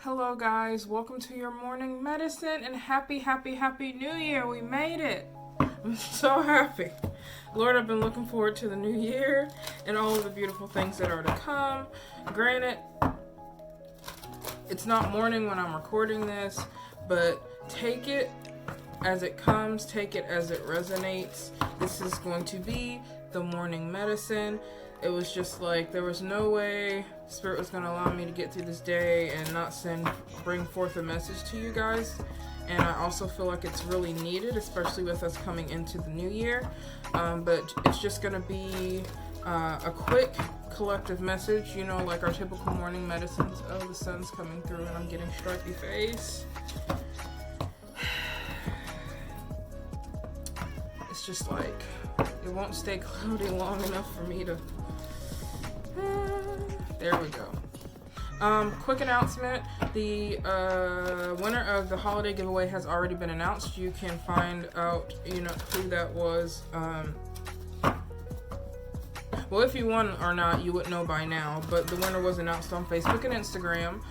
Hello guys, welcome to your morning medicine and happy new year. We made it. I'm so happy. Lord, I've been looking forward to the new year and all of the beautiful things that are to come. Granted, it's not morning when I'm recording this, but take it as it comes, take it as it resonates. This is going to be the morning medicine. It was just like there was no way Spirit was going to allow me to get through this day and not bring forth a message to you guys. And I also feel like it's really needed, especially with us coming into the new year. But it's just going to be a quick collective message, you know, like our typical morning medicines. Oh, the sun's coming through and I'm getting stripy face. It's just like it won't stay cloudy long enough for me to... There we go. Quick announcement. The winner of the holiday giveaway has already been announced. You can find out, you know, who that was. Well, if you won or not, you would know by now, but the winner was announced on Facebook and Instagram.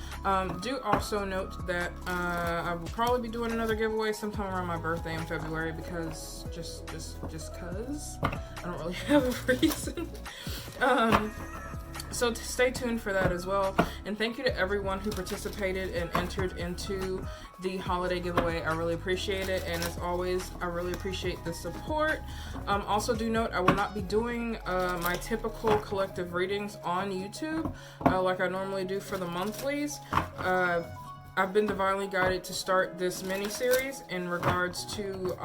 Do also note that I will probably be doing another giveaway sometime around my birthday in February because just cause I don't really have a reason. So stay tuned for that as well. And thank you to everyone who participated and entered into the holiday giveaway. I really appreciate it. And as always, I really appreciate the support. Also do note, I will not be doing my typical collective readings on YouTube like I normally do for the monthlies. I've been divinely guided to start this mini-series in regards to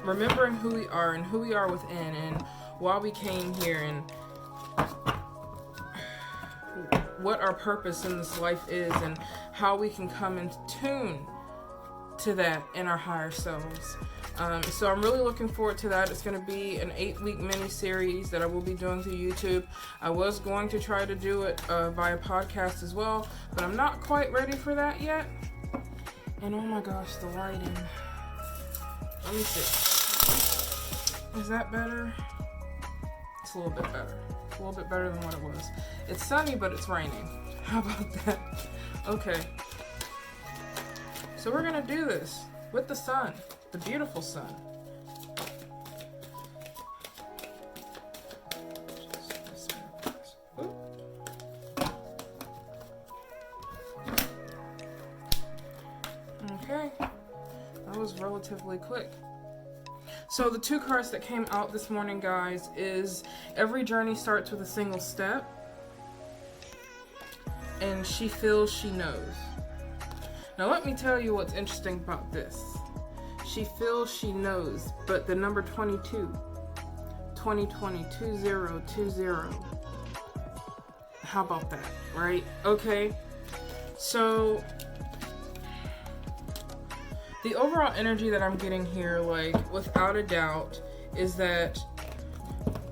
remembering who we are and who we are within and why we came here and what our purpose in this life is and how we can come in tune to that in our higher selves. So I'm really looking forward to that. It's going to be an 8-week mini-series that I will be doing through YouTube. I was going to try to do it via podcast as well, but I'm not quite ready for that yet. And oh my gosh, the lighting. Let me see. Is that better? It's a little bit better. It's a little bit better than what it was. It's sunny, but it's raining. How about that? Okay. So we're gonna do this with the sun, the beautiful sun. Okay. That was relatively quick. So the two cards that came out this morning, guys, is every journey starts with a single step. And she feels she knows. Now let me tell you what's interesting about this. She feels she knows, but the number 22, 2020, 2020. How about that, right? Okay. So the overall energy that I'm getting here, like, without a doubt, is that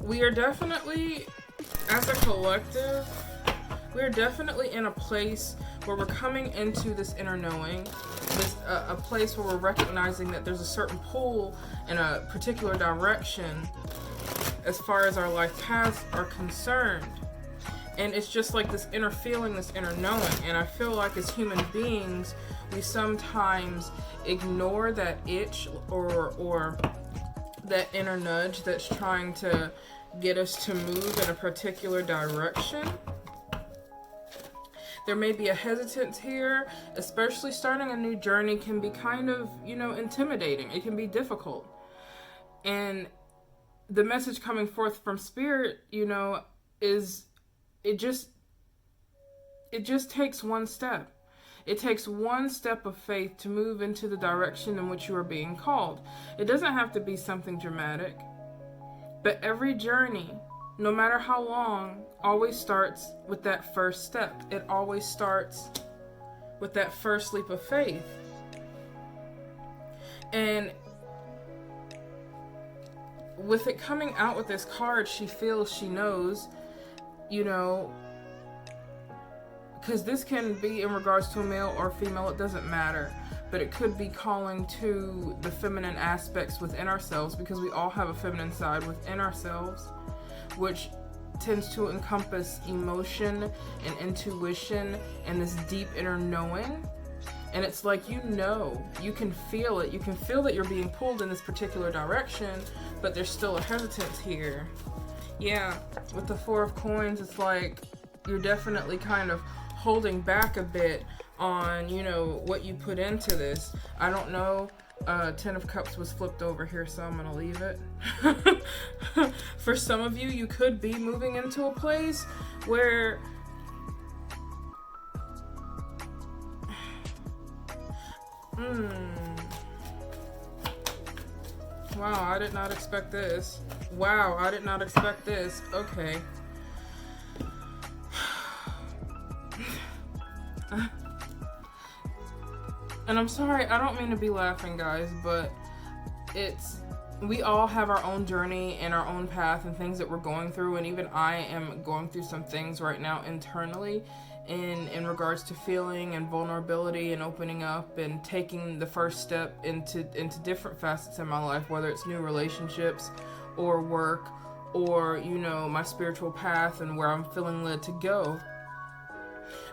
we are definitely, as a collective, we're definitely in a place where we're coming into this inner knowing, a place where we're recognizing that there's a certain pull in a particular direction as far as our life paths are concerned. And it's just like this inner feeling, this inner knowing. And I feel like as human beings, we sometimes ignore that itch or that inner nudge that's trying to get us to move in a particular direction. There may be a hesitance here, especially starting a new journey can be kind of, you know, intimidating. It can be difficult. And the message coming forth from Spirit, you know, is it just takes one step. It takes one step of faith to move into the direction in which you are being called. It doesn't have to be something dramatic, but every journey, no matter how long, always starts with that first step. It always starts with that first leap of faith. And with it coming out with this card, she feels she knows, you know, because this can be in regards to a male or female, it doesn't matter. But it could be calling to the feminine aspects within ourselves, because we all have a feminine side within ourselves, which tends to encompass emotion and intuition and this deep inner knowing. And it's like, you can feel it. You can feel that you're being pulled in this particular direction, but there's still a hesitance here. Yeah, with the Four of Coins, it's like you're definitely kind of holding back a bit on, what you put into this. I don't know. Ten of Cups was flipped over here, so I'm gonna leave it. For some of you, you could be moving into a place where wow, I did not expect this. Wow, I did not expect this. Okay. And I'm sorry, I don't mean to be laughing, guys, but we all have our own journey and our own path and things that we're going through, and even I am going through some things right now internally in regards to feeling and vulnerability and opening up and taking the first step into different facets in my life, whether it's new relationships or work or, my spiritual path and where I'm feeling led to go.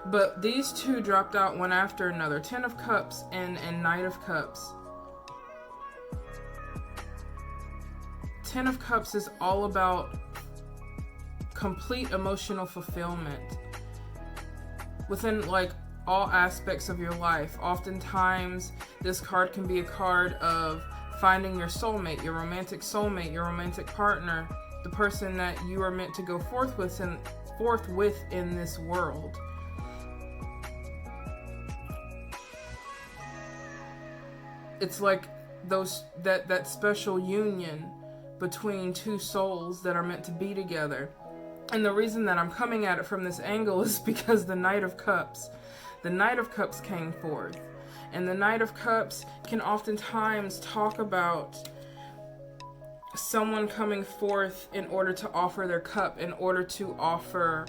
But these two dropped out one after another. Ten of Cups and Knight of Cups. Ten of Cups is all about complete emotional fulfillment within all aspects of your life. Oftentimes, this card can be a card of finding your soulmate, your romantic partner, the person that you are meant to go forth with in this world. It's like that special union between two souls that are meant to be together. And the reason that I'm coming at it from this angle is because the Knight of Cups came forth. And the Knight of Cups can oftentimes talk about someone coming forth in order to offer their cup, in order to offer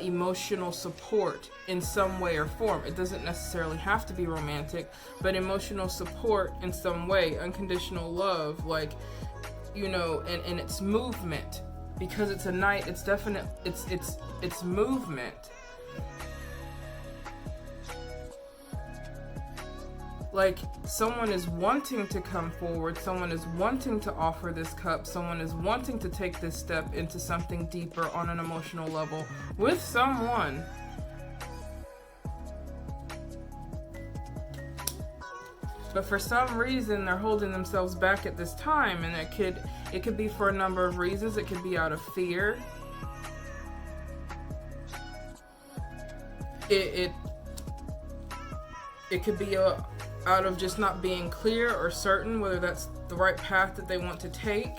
emotional support in some way or form. It doesn't necessarily have to be romantic, but emotional support in some way, unconditional love, and it's movement. Because it's a knight, it's definite, it's movement. Like, someone is wanting to come forward, someone is wanting to offer this cup, someone is wanting to take this step into something deeper on an emotional level with someone. But for some reason, they're holding themselves back at this time, and it could be for a number of reasons. It could be out of fear. It could be out of just not being clear or certain whether that's the right path that they want to take.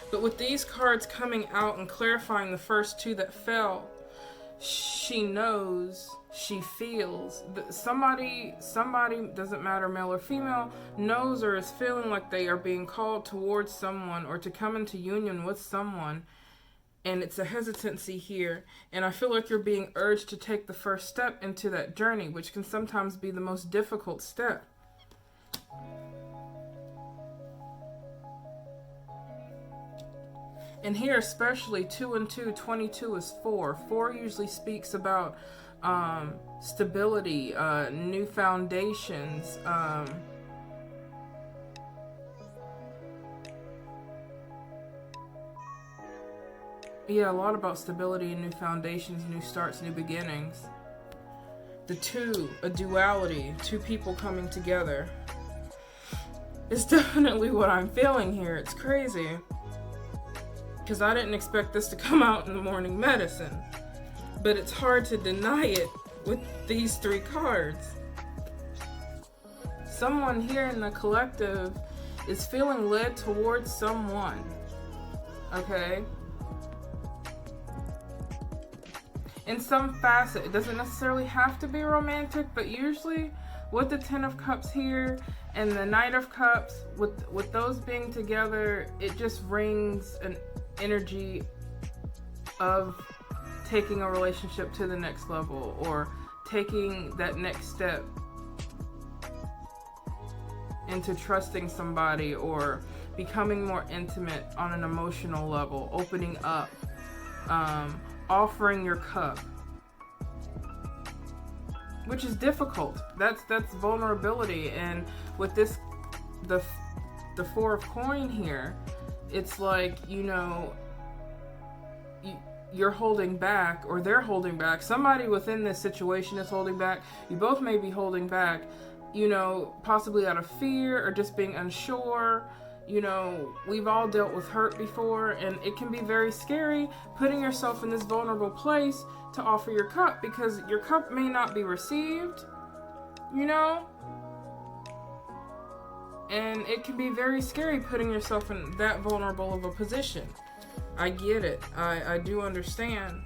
But with these cards coming out and clarifying the first two that fell, she knows, she feels that somebody, doesn't matter male or female, knows or is feeling like they are being called towards someone or to come into union with someone. And it's a hesitancy here. And I feel like you're being urged to take the first step into that journey, which can sometimes be the most difficult step. And here especially, 2 and 2, 22 is 4. 4 usually speaks about stability, new foundations, yeah, a lot about stability and new foundations, new starts, new beginnings. The 2, a duality, two people coming together. It's definitely what I'm feeling here. It's crazy. Because I didn't expect this to come out in the morning medicine. But it's hard to deny it with these 3 cards. Someone here in the collective is feeling led towards someone. Okay? In some facet. It doesn't necessarily have to be romantic, but usually with the 10 of Cups here and the Knight of Cups, with those being together, it just rings an energy of taking a relationship to the next level or taking that next step into trusting somebody or becoming more intimate on an emotional level, opening up offering your cup, which is difficult. That's vulnerability. And with this, the Four of Coin here, it's like, you know, you're holding back, or they're holding back. Somebody within this situation is holding back. You both may be holding back, you know, possibly out of fear or just being unsure. You know, we've all dealt with hurt before, and it can be very scary putting yourself in this vulnerable place to offer your cup, because your cup may not be received, you know? And it can be very scary putting yourself in that vulnerable of a position. I get it. I do understand.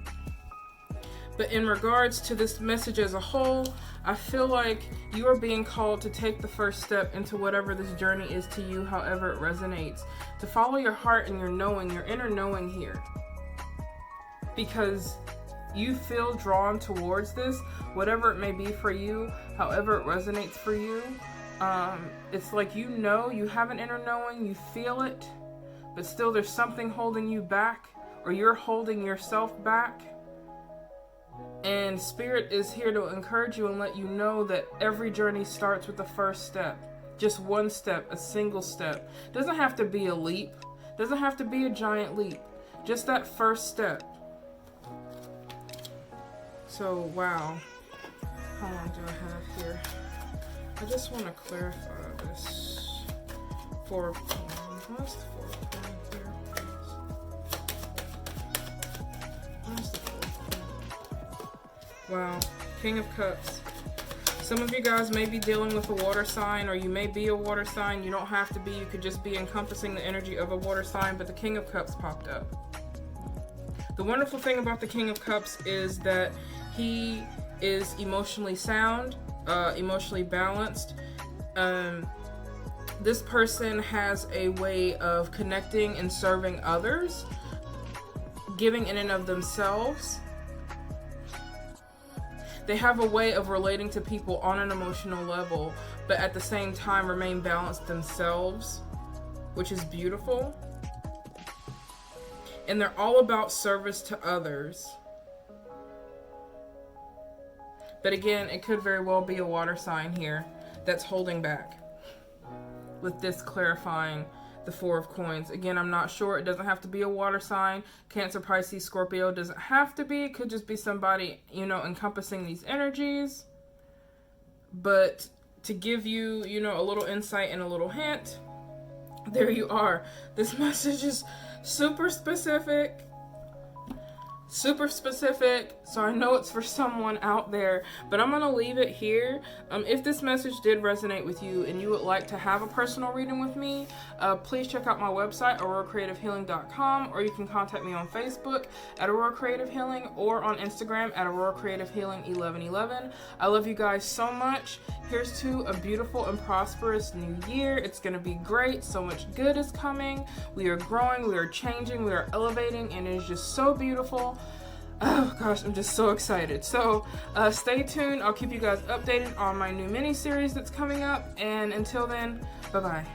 But in regards to this message as a whole, I feel like you are being called to take the first step into whatever this journey is to you, however it resonates. To follow your heart and your knowing, your inner knowing here. Because you feel drawn towards this, whatever it may be for you, however it resonates for you. It's like, you know, you have an inner knowing, you feel it, but still there's something holding you back, or you're holding yourself back. And Spirit is here to encourage you and let you know that every journey starts with the first step. Just one step, a single step. Doesn't have to be a leap. Doesn't have to be a giant leap. Just that first step. So, wow. How long do I have here? I just want to clarify this. Four of Coins. What's the Four of Coins here, please? What's the Four of Coins? Wow. King of Cups. Some of you guys may be dealing with a water sign, or you may be a water sign. You don't have to be. You could just be encompassing the energy of a water sign, but the King of Cups popped up. The wonderful thing about the King of Cups is that he is emotionally sound, emotionally balanced. This person has a way of connecting and serving others, giving in and of themselves. They have a way of relating to people on an emotional level, but at the same time remain balanced themselves, which is beautiful. And they're all about service to others. But again, it could very well be a water sign here that's holding back with this clarifying the Four of Coins. Again, I'm not sure. It doesn't have to be a water sign. Cancer, Pisces, Scorpio doesn't have to be. It could just be somebody, you know, encompassing these energies. But to give you, you know, a little insight and a little hint, there you are. This message is super specific, so I know it's for someone out there, but I'm gonna leave it here. If this message did resonate with you and you would like to have a personal reading with me, please check out my website, AuroraCreativeHealing.com, or you can contact me on Facebook at Aurora Creative Healing, or on Instagram at Aurora Creative Healing 1111. I love you guys so much. Here's to a beautiful and prosperous new year. It's gonna be great. So much good is coming. We are growing, we are changing, we are elevating, and it is just so beautiful. Oh gosh, I'm just so excited. So stay tuned. I'll keep you guys updated on my new mini series that's coming up. And until then, bye-bye.